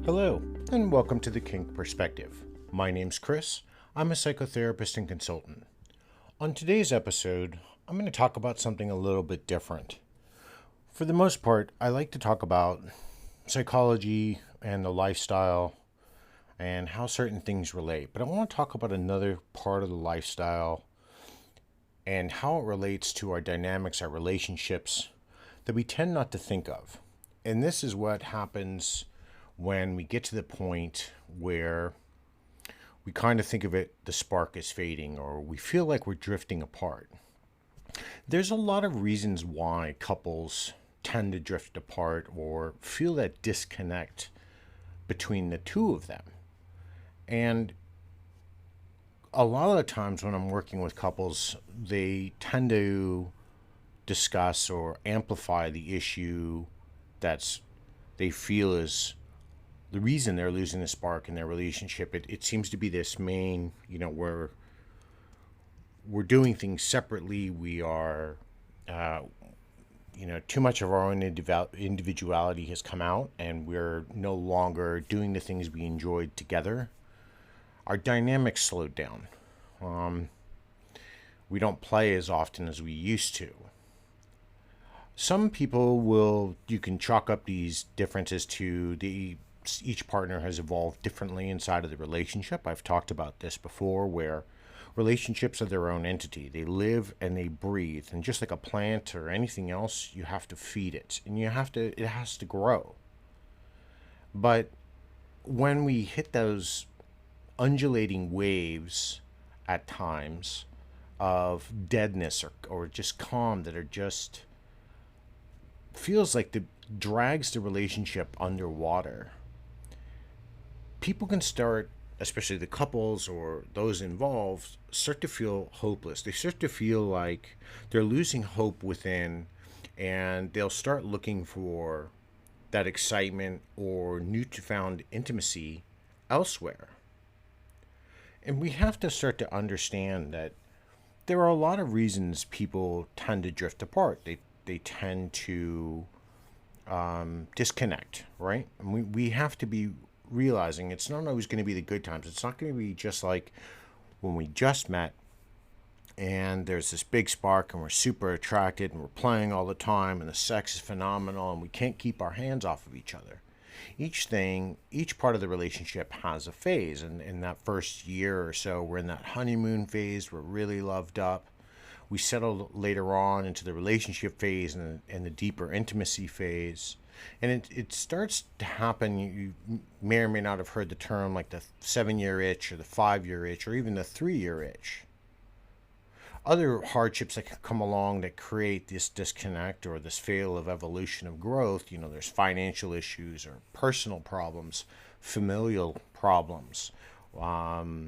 Hello, and welcome to the Kink Perspective. My name's Chris. I'm a psychotherapist and consultant. On today's episode, I'm going to talk about something a little bit different. For the most part, I like to talk about psychology and the lifestyle and how certain things relate. But I want to talk about another part of the lifestyle and how it relates to our dynamics, our relationships that we tend not to think of. And this is what happens when we get to the point where we kind of think of it, the spark is fading, or we feel like we're drifting apart. There's a lot of reasons why couples tend to drift apart or feel that disconnect between the two of them. And a lot of the times when I'm working with couples, they tend to discuss or amplify the issue they feel is the reason they're losing the spark in their relationship. It seems to be this main, we're doing things separately. We are, too much of our own individuality has come out, and we're no longer doing the things we enjoyed together. Our dynamics slowed down. We don't play as often as we used to. Some people you can chalk up these differences to each partner has evolved differently inside of the relationship. I've talked about this before, where relationships are their own entity. They live and they breathe. And just like a plant or anything else, you have to feed it. And it has to grow. But when we hit those undulating waves at times of deadness or just calm that are just feels like the drags the relationship underwater, people can start, especially the couples or those involved, start to feel hopeless. They start to feel like they're losing hope within, and they'll start looking for that excitement or newfound intimacy elsewhere. And we have to start to understand that there are a lot of reasons people tend to drift apart. They tend to disconnect, right? And we have to be realizing it's not always going to be the good times. It's not going to be just like when we just met and there's this big spark and we're super attracted and we're playing all the time and the sex is phenomenal and we can't keep our hands off of each other. Each part of the relationship has a phase, and in that first year or so, we're in that honeymoon phase. We're really loved up. We settle later on into the relationship phase and the deeper intimacy phase. And it starts to happen. You may or may not have heard the term like the 7-year itch or the 5-year itch or even the 3-year itch. Other hardships that can come along that create this disconnect or this fail of evolution of growth, there's financial issues or personal problems, familial problems. Our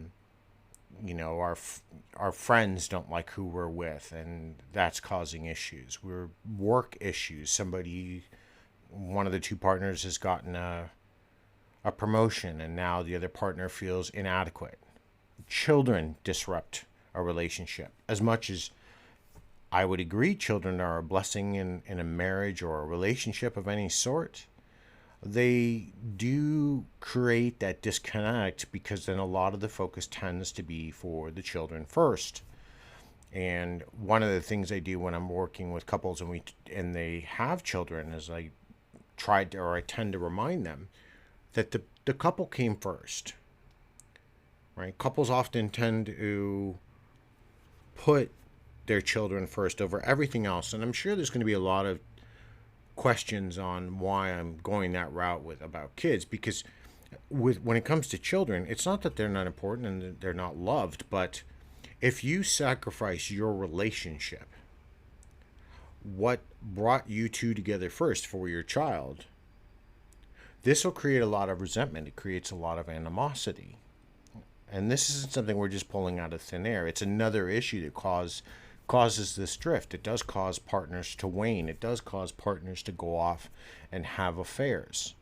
friends don't like who we're with, and that's causing issues. We're work issues. One of the two partners has gotten a promotion, and now the other partner feels inadequate. Children disrupt a relationship. As much as I would agree children are a blessing in a marriage or a relationship of any sort, they do create that disconnect because then a lot of the focus tends to be for the children first. And one of the things I do when I'm working with couples and they have children is I tend to remind them that the couple came first. Right? Couples often tend to put their children first over everything else, and I'm sure there's going to be a lot of questions on why I'm going that route about kids, because when it comes to children, it's not that they're not important and they're not loved, but if you sacrifice your relationship, what brought you two together first for your child, this will create a lot of resentment. It creates a lot of animosity. And this isn't something we're just pulling out of thin air. It's another issue that causes this drift. It does cause partners to wane. It does cause partners to go off and have affairs,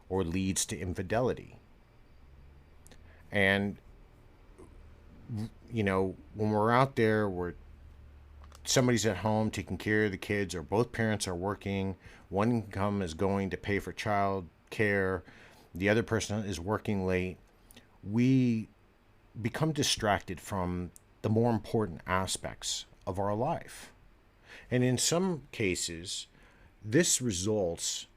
or leads to infidelity. And, when we're out there, somebody's at home taking care of the kids, or both parents are working, one income is going to pay for child care, the other person is working late, we become distracted from the more important aspects of our life. And in some cases, this results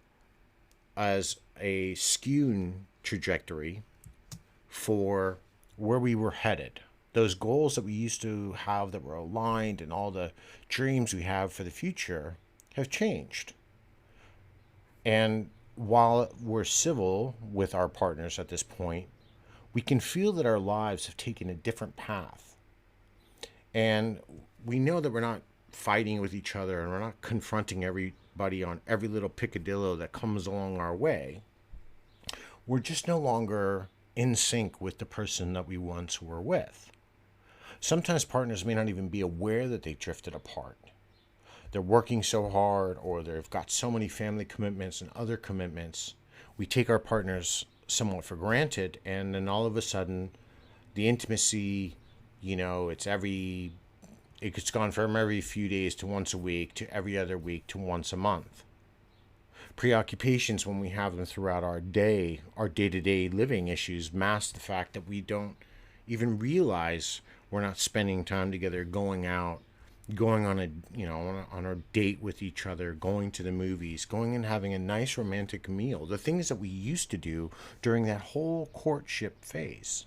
as a skewed trajectory for where we were headed. Those goals that we used to have that were aligned and all the dreams we have for the future have changed. And while we're civil with our partners at this point, we can feel that our lives have taken a different path. And we know that we're not fighting with each other and we're not confronting everybody on every little picadillo that comes along our way. We're just no longer in sync with the person that we once were with. Sometimes partners may not even be aware that they drifted apart. They're working so hard, or they've got so many family commitments and other commitments. We take our partners somewhat for granted, and then all of a sudden, the intimacy, it's gone from every few days to once a week to every other week to once a month. Preoccupations, when we have them throughout our day, our day-to-day living issues, mask the fact that we don't even realize we're not spending time together, going out, going on on a date with each other, going to the movies, going and having a nice romantic meal, the things that we used to do during that whole courtship phase.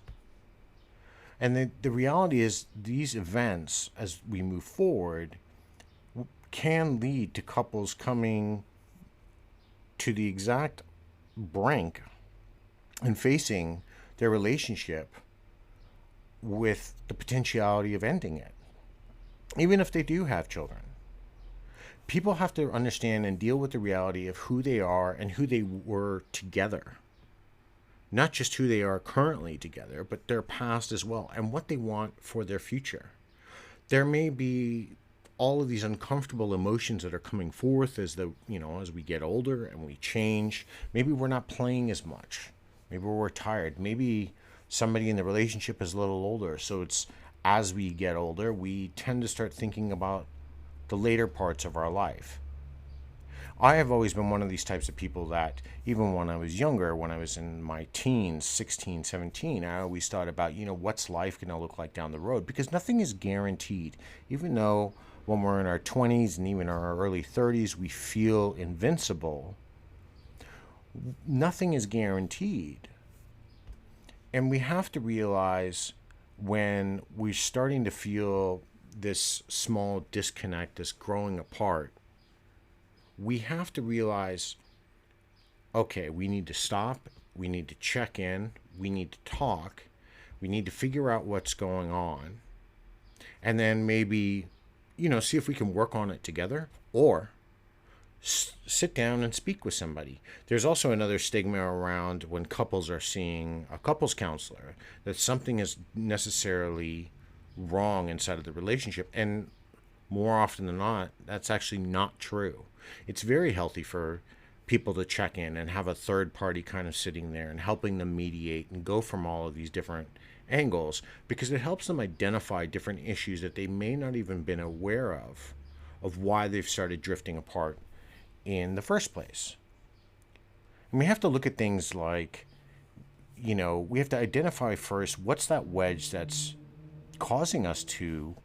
And the reality is, these events, as we move forward, can lead to couples coming to the exact brink and facing their relationship with the potentiality of ending it, even if they do have children. People have to understand and deal with the reality of who they are and who they were together. Not just who they are currently together, but their past as well, and what they want for their future. There may be all of these uncomfortable emotions that are coming forth as we get older and we change. Maybe we're not playing as much. Maybe we're tired. Maybe somebody in the relationship is a little older. So it's, as we get older, we tend to start thinking about the later parts of our life. I have always been one of these types of people that, even when I was younger, when I was in my teens, 16, 17, I always thought about, what's life going to look like down the road? Because nothing is guaranteed. Even though when we're in our 20s and even our early 30s, we feel invincible, nothing is guaranteed. And we have to realize, when we're starting to feel this small disconnect, this growing apart, we have to realize, okay, we need to stop, we need to check in, we need to talk, we need to figure out what's going on, and then maybe, see if we can work on it together, or sit down and speak with somebody. There's also another stigma around when couples are seeing a couples counselor, that something is necessarily wrong inside of the relationship, and more often than not, that's actually not true. It's very healthy for people to check in and have a third party kind of sitting there and helping them mediate and go from all of these different angles, because it helps them identify different issues that they may not even been aware of why they've started drifting apart in the first place. And we have to look at things like, we have to identify first, what's that wedge that's causing us to,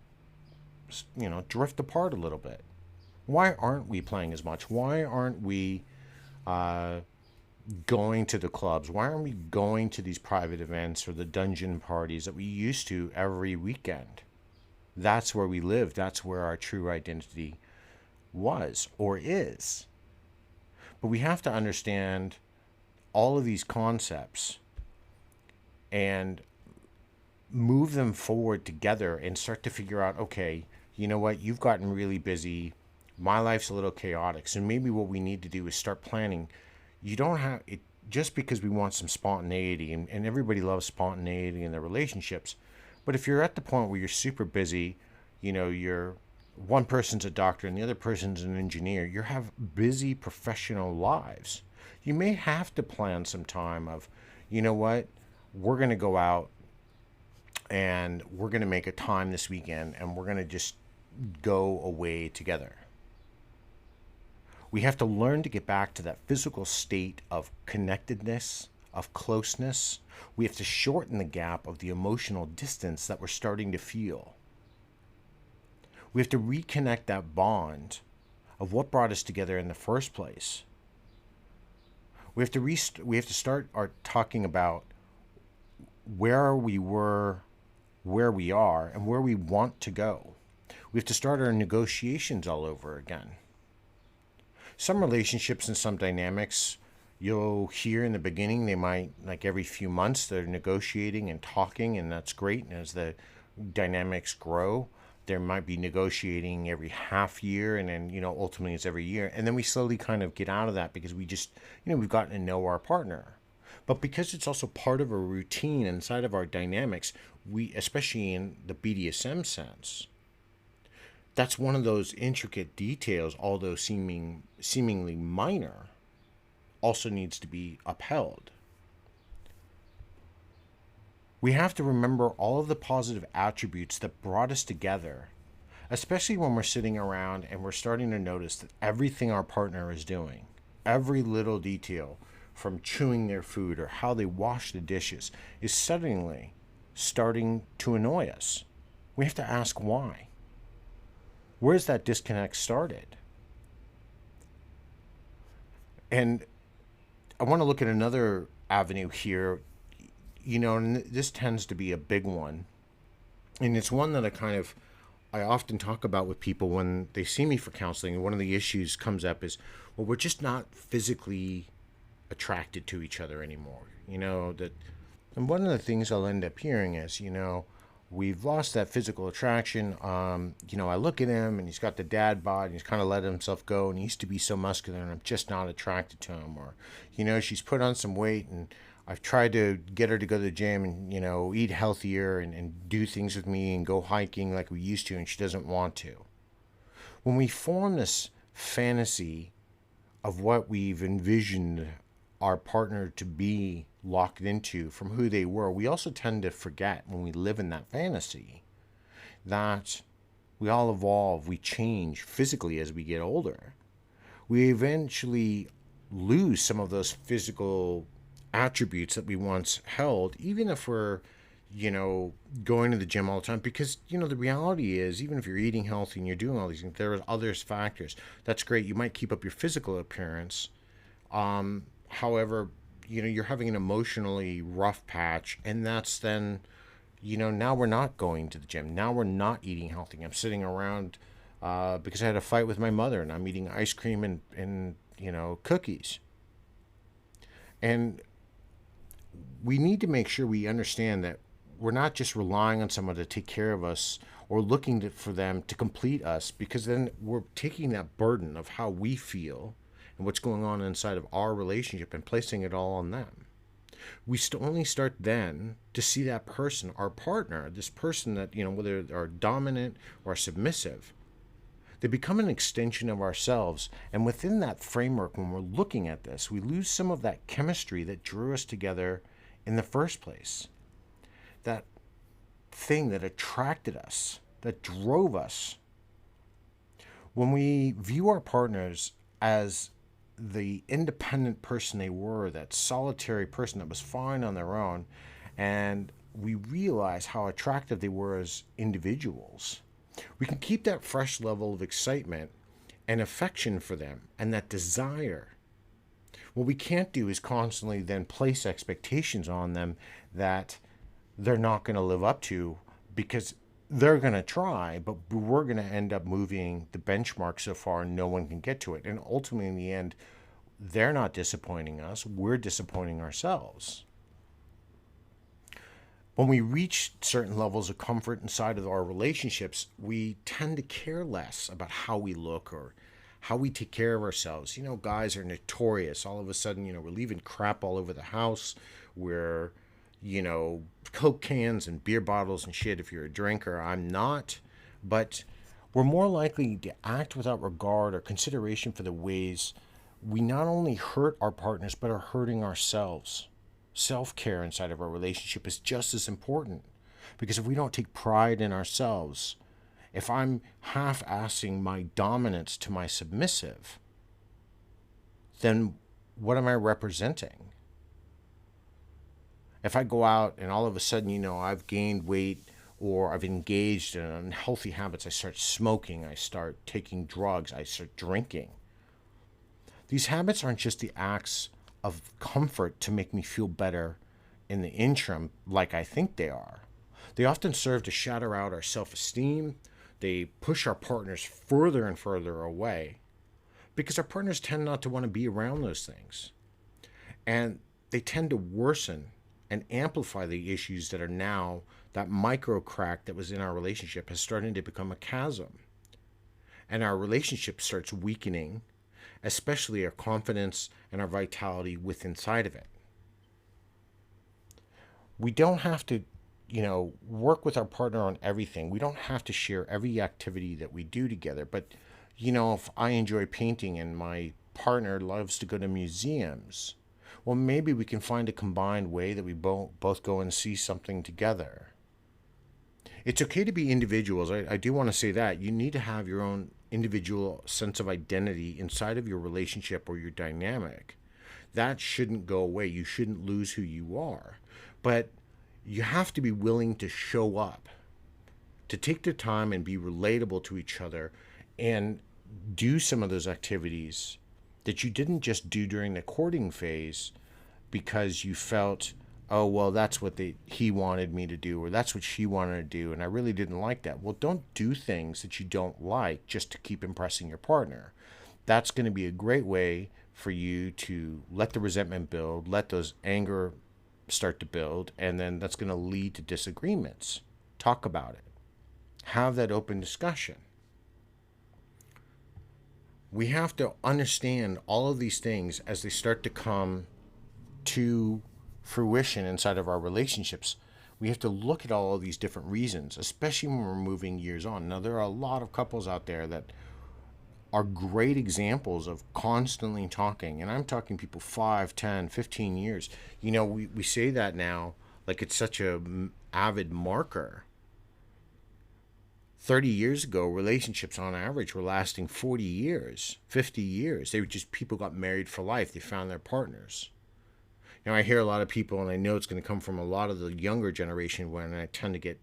drift apart a little bit. Why aren't we playing as much? Why aren't we going to the clubs? Why aren't we going to these private events or the dungeon parties that we used to every weekend? That's where we live. That's where our true identity was or is. But we have to understand all of these concepts and move them forward together and start to figure out, okay, you know what, you've gotten really busy. My life's a little chaotic. So maybe what we need to do is start planning. You don't have it just because we want some spontaneity, and everybody loves spontaneity in their relationships. But if you're at the point where you're super busy, you're one person's a doctor and the other person's an engineer, you have busy professional lives. You may have to plan some time of, what, we're going to go out and we're going to make a time this weekend and we're going to just go away together. We have to learn to get back to that physical state of connectedness, of closeness. We have to shorten the gap of the emotional distance that we're starting to feel. We have to reconnect that bond of what brought us together in the first place. We have to start talking about where we were, where we are, and where we want to go. We have to start our negotiations all over again. Some relationships and some dynamics you'll hear in the beginning, they might, like every few months, they're negotiating and talking, and that's great. And as the dynamics grow, there might be negotiating every half year, and then, ultimately it's every year. And then we slowly kind of get out of that because we just, we've gotten to know our partner. But because it's also part of a routine inside of our dynamics, we, especially in the BDSM sense, that's one of those intricate details, although seemingly minor, also needs to be upheld. We have to remember all of the positive attributes that brought us together, especially when we're sitting around and we're starting to notice that everything our partner is doing, every little detail, from chewing their food or how they wash the dishes, is suddenly starting to annoy us. We have to ask why. Where's that disconnect started? And I want to look at another avenue here, and this tends to be a big one. And it's one that I often talk about with people when they see me for counseling. And one of the issues comes up is, well, we're just not physically attracted to each other anymore. And one of the things I'll end up hearing is, we've lost that physical attraction. I look at him and he's got the dad bod and he's kind of let himself go, and he used to be so muscular and I'm just not attracted to him. Or, she's put on some weight and I've tried to get her to go to the gym and, eat healthier and do things with me and go hiking like we used to, and she doesn't want to. When we form this fantasy of what we've envisioned our partner to be locked into from who they were, we also tend to forget, when we live in that fantasy, that we all evolve, we change physically as we get older. We eventually lose some of those physical attributes that we once held, even if we're, going to the gym all the time. Because, the reality is, even if you're eating healthy and you're doing all these things, there are other factors. That's great. You might keep up your physical appearance. However, you're having an emotionally rough patch, and that's then, now we're not going to the gym. Now we're not eating healthy. I'm sitting around because I had a fight with my mother, and I'm eating ice cream and cookies. And we need to make sure we understand that we're not just relying on someone to take care of us or looking for them to complete us, because then we're taking that burden of how we feel and what's going on inside of our relationship and placing it all on them. We only start then to see that person, our partner, this person that, whether they're dominant or submissive, they become an extension of ourselves. And within that framework, when we're looking at this, we lose some of that chemistry that drew us together in the first place. That thing that attracted us, that drove us. When we view our partners as the independent person they were, that solitary person that was fine on their own, and we realize how attractive they were as individuals, we can keep that fresh level of excitement and affection for them and that desire. What we can't do is constantly then place expectations on them that they're not going to live up to, because they're going to try, but we're going to end up moving the benchmark so far no one can get to it. And ultimately, in the end, they're not disappointing us, we're disappointing ourselves. When we reach certain levels of comfort inside of our relationships, we tend to care less about how we look or how we take care of ourselves. Guys are notorious. All of a sudden, we're leaving crap all over the house. We're, Coke cans and beer bottles and shit if you're a drinker. I'm not. But we're more likely to act without regard or consideration for the ways we not only hurt our partners, but are hurting ourselves. Self-care inside of our relationship is just as important, because if we don't take pride in ourselves, if I'm half-assing my dominance to my submissive, then what am I representing? If I go out and all of a sudden, I've gained weight or I've engaged in unhealthy habits, I start smoking, I start taking drugs, I start drinking. These habits aren't just the acts of comfort to make me feel better in the interim like I think they are. They often serve to shatter out our self esteem. They push our partners further and further away because our partners tend not to want to be around those things. And they tend to worsen and amplify the issues that are now that micro crack that was in our relationship has started to become a chasm. And our relationship starts weakening, especially our confidence and our vitality within inside of it. We don't have to, work with our partner on everything. We don't have to share every activity that we do together. But, if I enjoy painting and my partner loves to go to museums, well, maybe we can find a combined way that we both go and see something together. It's okay to be individuals. I do want to say that. You need to have your own individual sense of identity inside of your relationship or your dynamic. That shouldn't go away. You shouldn't lose who you are. But you have to be willing to show up, to take the time and be relatable to each other and do some of those activities that you didn't just do during the courting phase because you felt, oh, well, that's what he wanted me to do, or that's what she wanted to do, and I really didn't like that. Well, don't do things that you don't like just to keep impressing your partner. That's going to be a great way for you to let the resentment build, let those anger start to build, and then that's going to lead to disagreements. Talk about it. Have that open discussion. We have to understand all of these things as they start to come to fruition inside of our relationships. We have to look at all of these different reasons, especially when we're moving years on. Now, there are a lot of couples out there that are great examples of constantly talking. And I'm talking people 5, 10, 15 years. We say that now like it's such a avid marker. 30 years ago, relationships on average were lasting 40 years, 50 years. They were just, people got married for life. They found their partners. Now, I hear a lot of people, and I know it's going to come from a lot of the younger generation when I tend to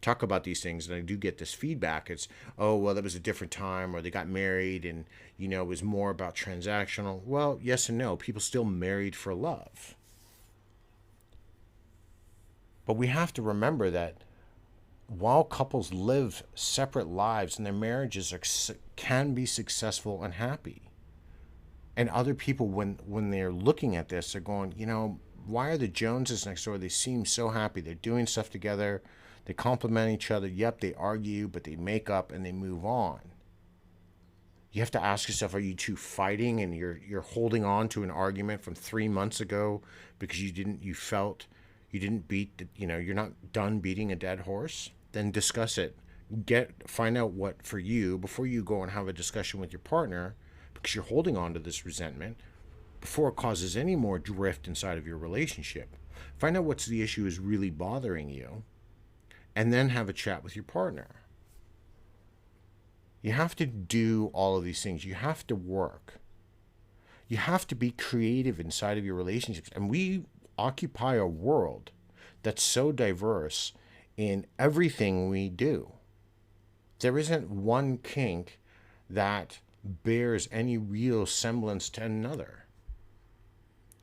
talk about these things, and I do get this feedback. It's, oh, well, that was a different time, or they got married and, it was more about transactional. Well, yes and no. People still married for love. But we have to remember that while couples live separate lives and their marriages can be successful and happy, and other people, when they're looking at this, they're going, why are the Joneses next door? They seem so happy. They're doing stuff together. They complement each other. Yep, they argue, but they make up and they move on. You have to ask yourself, are you two fighting and you're holding on to an argument from 3 months ago because you felt you didn't you're not done beating a dead horse? Then discuss it. Find out what for you before you go and have a discussion with your partner, because you're holding on to this resentment, before it causes any more drift inside of your relationship. Find out what's the issue is really bothering you, and then have a chat with your partner. You have to do all of these things. You have to work. You have to be creative inside of your relationships. And we occupy a world that's so diverse in everything we do. There isn't one kink that bears any real semblance to another.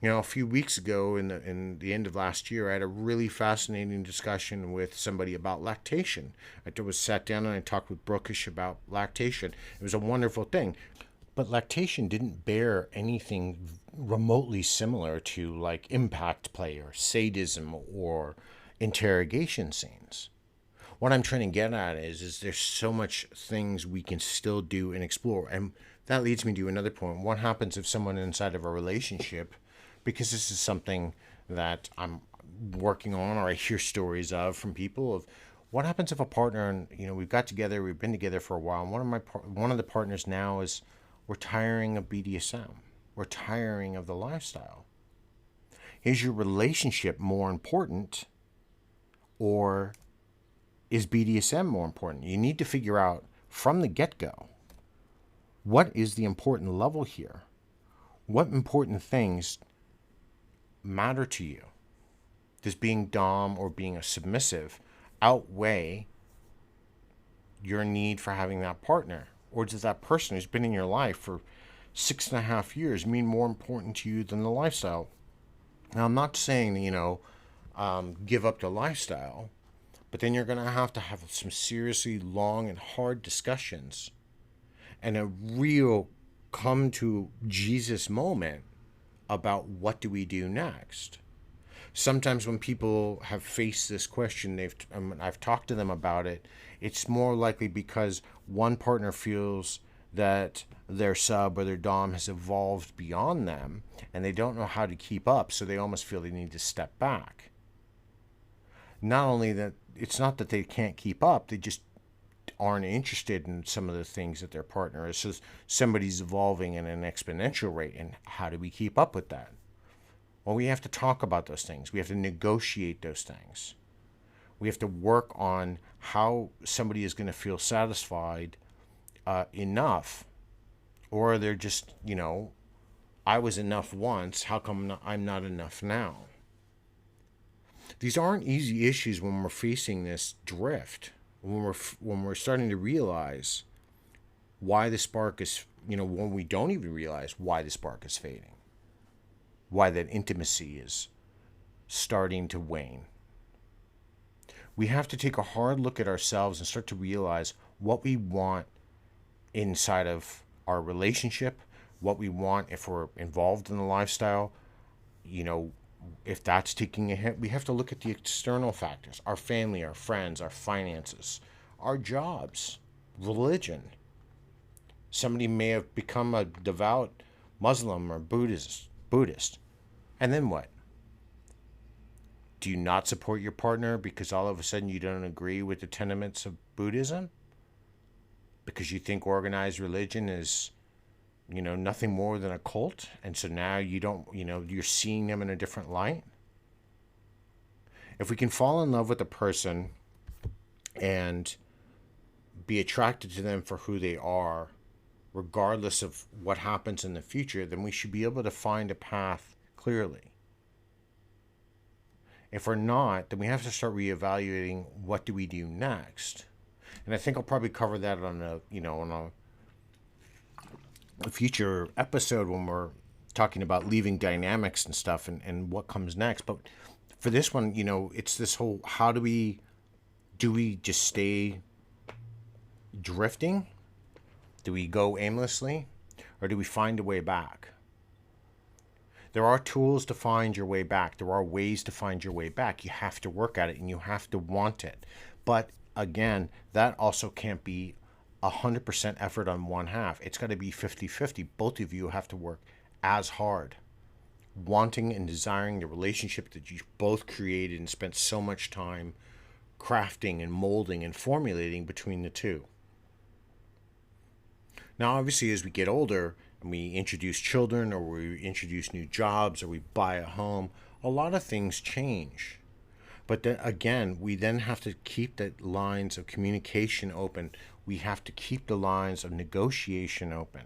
A few weeks ago, in the end of last year, I had a really fascinating discussion with somebody about lactation. I was sat down and I talked with Brookish about lactation. It was a wonderful thing. But lactation didn't bear anything remotely similar to like impact play or sadism or interrogation scenes. What I'm trying to get at is there's so much things we can still do and explore. And that leads me to another point. What happens if someone inside of a relationship, because this is something that I'm working on or I hear stories of from people, of what happens if a partner, and we've got together, we've been together for a while, and one of the partners now is, we're tiring of BDSM. We're tiring of the lifestyle. Is your relationship more important, or is BDSM more important? You need to figure out from the get-go, what is the important level here? What important things matter to you? Does being dom or being a submissive outweigh your need for having that partner? Or does that person who's been in your life for 6.5 years mean more important to you than the lifestyle? Now, I'm not saying, give up the lifestyle, but then you're going to have some seriously long and hard discussions and a real come to Jesus moment about what do we do next. Sometimes when people have faced this question, I've talked to them about it. It's more likely because one partner feels that their sub or their dom has evolved beyond them, and they don't know how to keep up, so they almost feel they need to step back. Not only that, it's not that they can't keep up; they just aren't interested in some of the things that their partner is. So somebody's evolving at an exponential rate, and how do we keep up with that? Well, we have to talk about those things. We have to negotiate those things. We have to work on how somebody is going to feel satisfied enough, or they're just, I was enough once. How come I'm not enough now? These aren't easy issues when we're facing this drift. When we're starting to realize why the spark is, when we don't even realize why the spark is fading, why that intimacy is starting to wane. We have to take a hard look at ourselves and start to realize what we want inside of our relationship, what we want if we're involved in the lifestyle. If that's taking a hit, we have to look at the external factors: our family, our friends, our finances, our jobs, religion. Somebody may have become a devout Muslim or Buddhist. And then what? Do you not support your partner because all of a sudden you don't agree with the tenements of Buddhism? Because you think organized religion is, nothing more than a cult, and so now you don't, you're seeing them in a different light? If we can fall in love with a person and be attracted to them for who they are, regardless of what happens in the future, then we should be able to find a path clearly. If we're not, then we have to start reevaluating what do we do next. And I think I'll probably cover that on a future episode when we're talking about leaving dynamics and stuff and what comes next. But for this one, it's this whole, do we just stay drifting? Do we go aimlessly? Or do we find a way back? There are tools to find your way back. There are ways to find your way back. You have to work at it and you have to want it. But again, that also can't be 100% effort on one half. It's got to be 50-50. Both of you have to work as hard, wanting and desiring the relationship that you both created and spent so much time crafting and molding and formulating between the two. Now, obviously, as we get older and we introduce children, or we introduce new jobs, or we buy a home, a lot of things change. But then again, we then have to keep the lines of communication open. We have to keep the lines of negotiation open.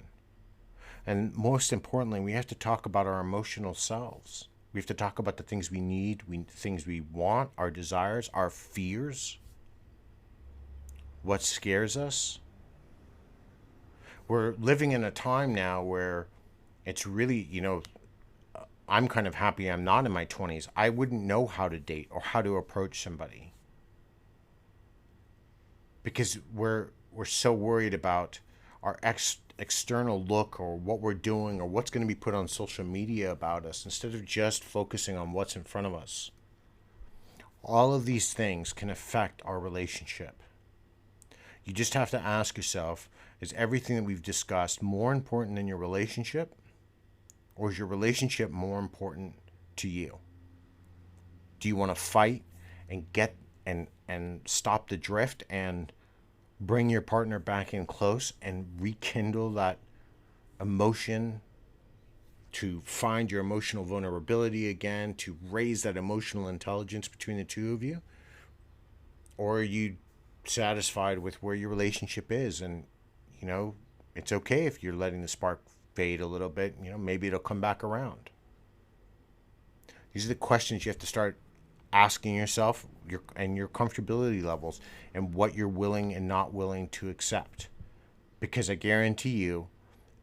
And most importantly, we have to talk about our emotional selves. We have to talk about the things we need, things we want, our desires, our fears, what scares us. We're living in a time now where it's really, I'm kind of happy I'm not in my 20s. I wouldn't know how to date or how to approach somebody, because we're so worried about our external look, or what we're doing, or what's going to be put on social media about us, instead of just focusing on what's in front of us. All of these things can affect our relationship. You just have to ask yourself, is everything that we've discussed more important than your relationship? Or is your relationship more important to you? Do you want to fight and get and stop the drift and bring your partner back in close and rekindle that emotion, to find your emotional vulnerability again, to raise that emotional intelligence between the two of you? Or are you satisfied with where your relationship is, and it's okay if you're letting the spark fade a little bit, maybe it'll come back around? These are the questions you have to start asking yourself your comfortability levels and what you're willing and not willing to accept. Because I guarantee you,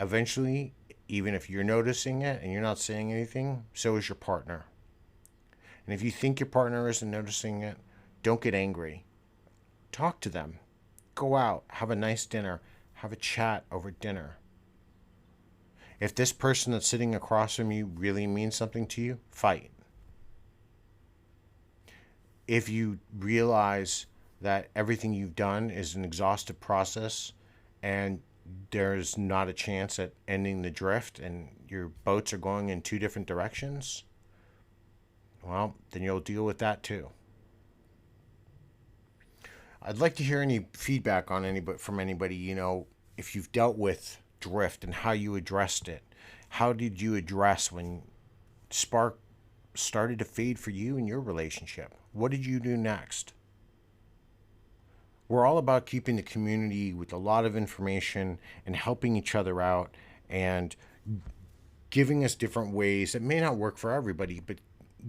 eventually, even if you're noticing it and you're not saying anything, so is your partner. And if you think your partner isn't noticing it, don't get angry. Talk to them. Go out, have a nice dinner, have a chat over dinner. If this person that's sitting across from you really means something to you, fight. If you realize that everything you've done is an exhaustive process and there's not a chance at ending the drift and your boats are going in two different directions, well, then you'll deal with that too. I'd like to hear any feedback on anybody from anybody, if you've dealt with drift and how you addressed it. How did you address when spark started to fade for you in your relationship? What did you do next? We're all about keeping the community with a lot of information and helping each other out and giving us different ways that may not work for everybody, but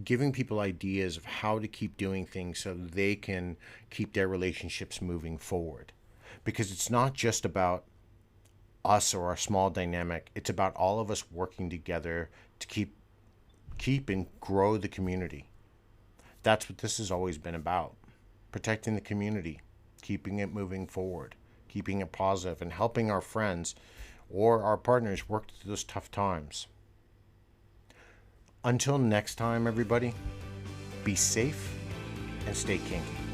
giving people ideas of how to keep doing things so they can keep their relationships moving forward. Because it's not just about us or our small dynamic, it's about all of us working together to keep and grow the community. That's what this has always been about. Protecting the community, keeping it moving forward, keeping it positive, and helping our friends or our partners work through those tough times. Until next time, everybody, be safe and stay kinky.